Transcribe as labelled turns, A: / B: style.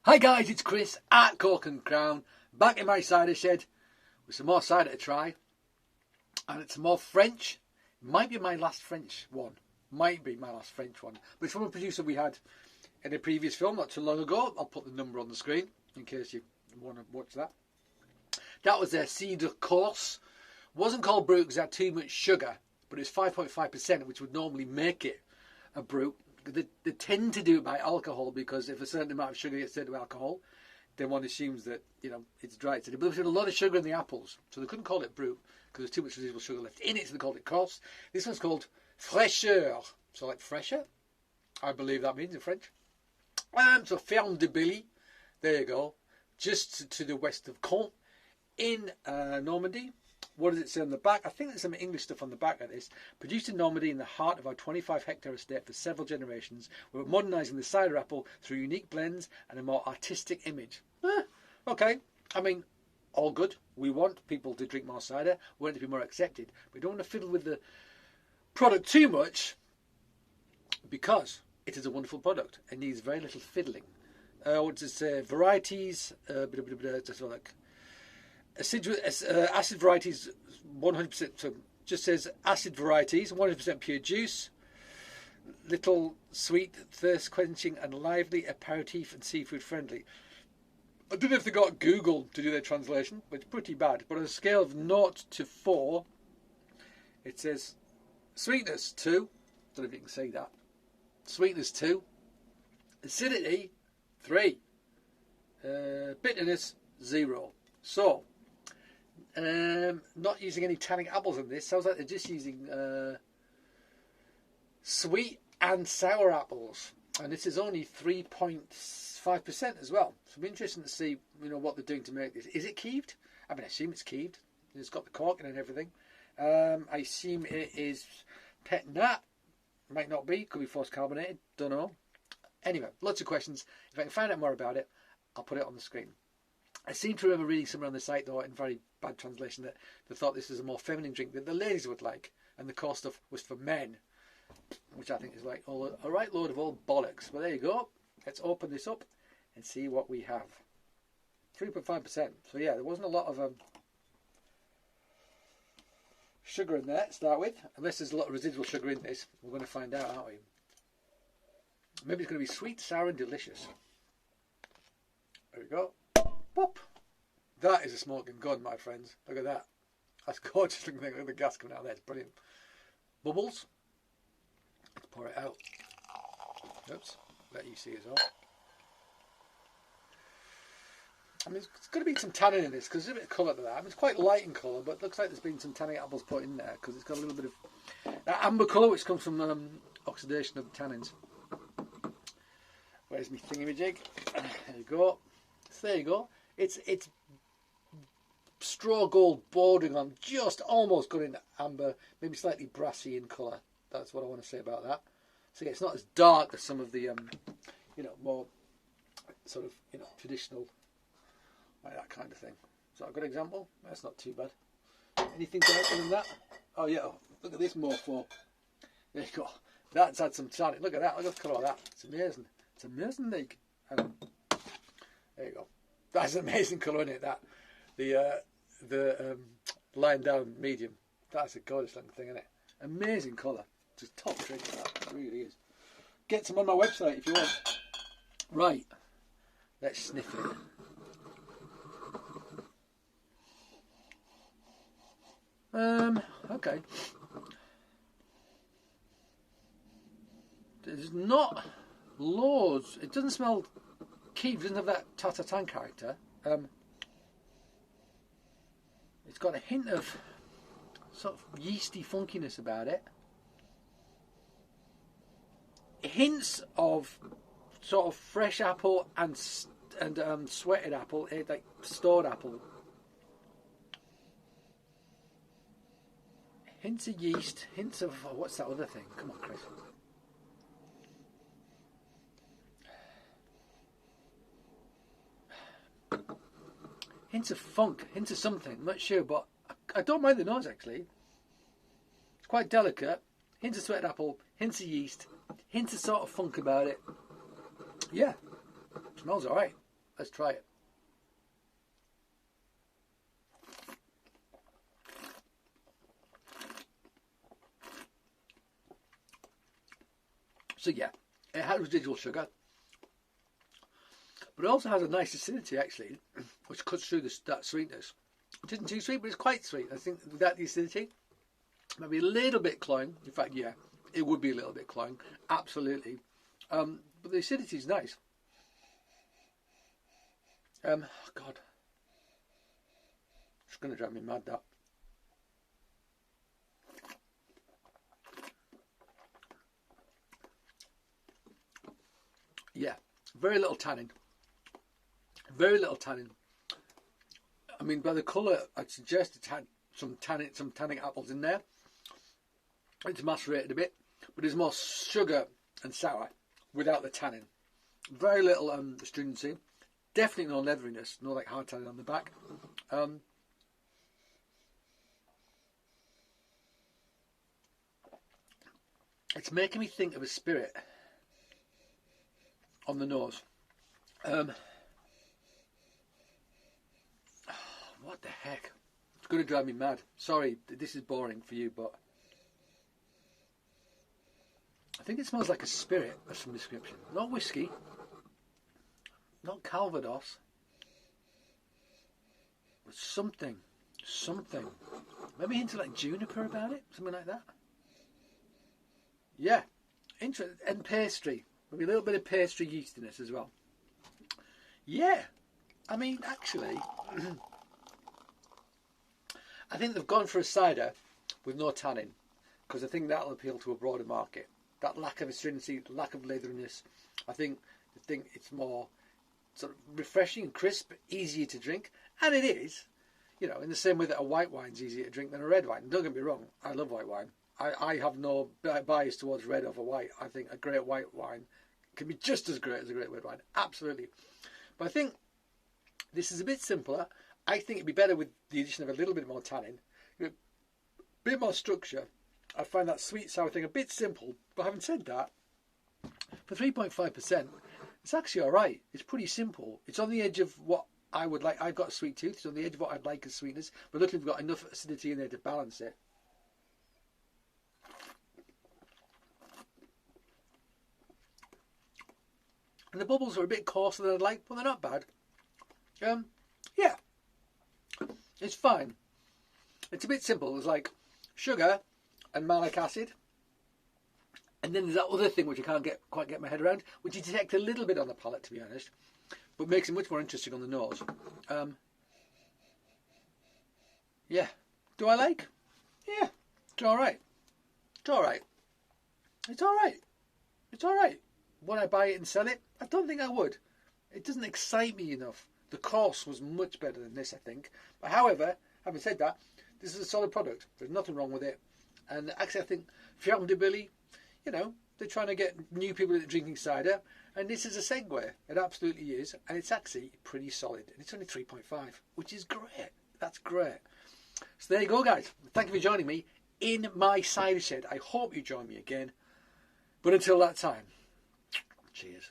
A: Hi guys, it's Chris at Cork and Crown, back in my cider shed with some more cider to try. And it's more French. It might be my last French one. But it's from a producer we had in a previous film not too long ago. I'll put the number on the screen in case you want to watch that. That was their cider course. Wasn't called brut because it had too much sugar, but it's 5.5%, which would normally make it a brut. They tend to do it by alcohol because if a certain amount of sugar gets turned to alcohol, then one assumes that it's dry. But there's a lot of sugar in the apples, so they couldn't call it brut because there's too much residual sugar left in it, so they called it coarse. This one's called Fraîcheur, so like fresher, I believe that means in French. So Ferme de Billy, there you go, just to the west of Caen in Normandy. What does it say on the back? I think there's some English stuff on the back of this. Produced in Normandy in the heart of our 25-hectare estate for several generations, we're modernising the cider apple through unique blends and a more artistic image. Okay, I mean, all good. We want people to drink more cider. We want it to be more accepted. We don't want to fiddle with the product too much because it is a wonderful product. It needs very little fiddling. What does it say? Varieties, just like acid varieties, 100%. So just says acid varieties, 100% pure juice. Little sweet, thirst quenching, and lively, aperitif and seafood friendly. I don't know if they got Google to do their translation, but it's pretty bad. But on a scale of 0 to 4, it says sweetness 2. Don't know if you can say that. Sweetness 2. Acidity 3. Bitterness 0. So, not using any tannic apples in this. Sounds like they're just using sweet and sour apples. And this is only 3.5% as well. So it'll be interesting to see, what they're doing to make this. Is it keeved? I mean, I assume it's keeved. It's got the cork in and everything. I assume it is pet nat. Might not be. Could be forced carbonated. Don't know. Anyway, lots of questions. If I can find out more about it, I'll put it on the screen. I seem to remember reading somewhere on the site, though, in very bad translation, that they thought this was a more feminine drink that the ladies would like, and the core stuff was for men, which I think is like a right load of old bollocks. But there you go. Let's open this up and see what we have. 3.5%. So yeah, there wasn't a lot of sugar in there to start with, unless there's a lot of residual sugar in this. We're going to find out, aren't we? Maybe it's going to be sweet, sour, and delicious. There we go. Whoop! That is a smoking gun, my friends. Look at that. That's gorgeous looking thing. Look at the gas coming out there. It's brilliant. Bubbles. Let's pour it out. Oops. Let you see as well. I mean, it's going to be some tannin in this because there's a bit of colour to that. I mean, it's quite light in colour, but it looks like there's been some tannic apples put in there because it's got a little bit of that amber colour which comes from oxidation of the tannins. Where's my thingamajig? There you go. So there you go. It's straw gold bordering on just almost going into amber, maybe slightly brassy in colour. That's what I want to say about that. So yeah, it's not as dark as some of the more sort of traditional, like that kind of thing. Is that a good example? That's not too bad. Anything other than that? Oh yeah, look at this mofo. There you go. That's had some tannin. Look at that. Look at the colour of that. It's amazing. It's amazing, Nick. There you go. That's an amazing colour, isn't it? That the lying down medium. That's a gorgeous looking thing, isn't it? Amazing colour. Just top trick. That really is. Get some on my website if you want. Right. Let's sniff it. Okay. There's not loads. It doesn't smell keeved. It doesn't have that tartatan character. It's got a hint of sort of yeasty funkiness about it. Hints of sort of fresh apple and sweated apple, like stored apple. Hints of yeast, hints of what's that other thing? Come on, Chris. Hints of funk, hints of something. I'm not sure, but I don't mind the nose actually. It's quite delicate. Hints of sweated apple, hints of yeast, hints of sort of funk about it. Yeah, smells alright. Let's try it. So yeah, it has residual sugar, but it also has a nice acidity actually, which cuts through that sweetness. It isn't too sweet, but it's quite sweet. I think without the acidity, maybe a little bit cloying. In fact, yeah, it would be a little bit cloying, absolutely. But the acidity is nice. Oh God, it's going to drive me mad, that. Yeah, very little tannin. Very little tannin. I mean, by the colour, I'd suggest it had some tannic apples in there. It's macerated a bit, but there's more sugar and sour without the tannin. Very little astringency. Definitely no leatheriness, no like hard tannin on the back. It's making me think of a spirit on the nose. What the heck? It's going to drive me mad. Sorry, this is boring for you, but I think it smells like a spirit of some description. Not whiskey, not Calvados, but something. Maybe into like juniper about it, something like that. Yeah, and pastry. Maybe a little bit of pastry yeastiness as well. Yeah, I mean, actually, I think they've gone for a cider with no tannin, because I think that'll appeal to a broader market. That lack of astringency, lack of leatheriness. I think it's more sort of refreshing and crisp, easier to drink, and it is. You know, in the same way that a white wine's easier to drink than a red wine. Don't get me wrong, I love white wine. I have no bias towards red over white. I think a great white wine can be just as great as a great red wine. Absolutely. But I think this is a bit simpler. I think it'd be better with the addition of a little bit more tannin. A bit more structure. I find that sweet sour thing a bit simple. But having said that, for 3.5%, it's actually alright. It's pretty simple. It's on the edge of what I would like. I've got a sweet tooth. It's on the edge of what I'd like as sweetness. But luckily we've got enough acidity in there to balance it. And the bubbles are a bit coarser than I'd like, but they're not bad. Yeah, it's fine. It's a bit simple. It's like sugar and malic acid. And then there's that other thing which I can't quite get my head around, which you detect a little bit on the palate, to be honest, but makes it much more interesting on the nose. Yeah. Do I like? Yeah. It's alright. It's alright. It's alright. It's alright. Would I buy it and sell it? I don't think I would. It doesn't excite me enough. The course was much better than this, I think. But however, having said that, this is a solid product. There's nothing wrong with it. And actually, I think Ferme de Billy, you know, they're trying to get new people into drinking cider. And this is a segue. It absolutely is. And it's actually pretty solid. And it's only 3.5, which is great. That's great. So there you go, guys. Thank you for joining me in my cider shed. I hope you join me again. But until that time, cheers.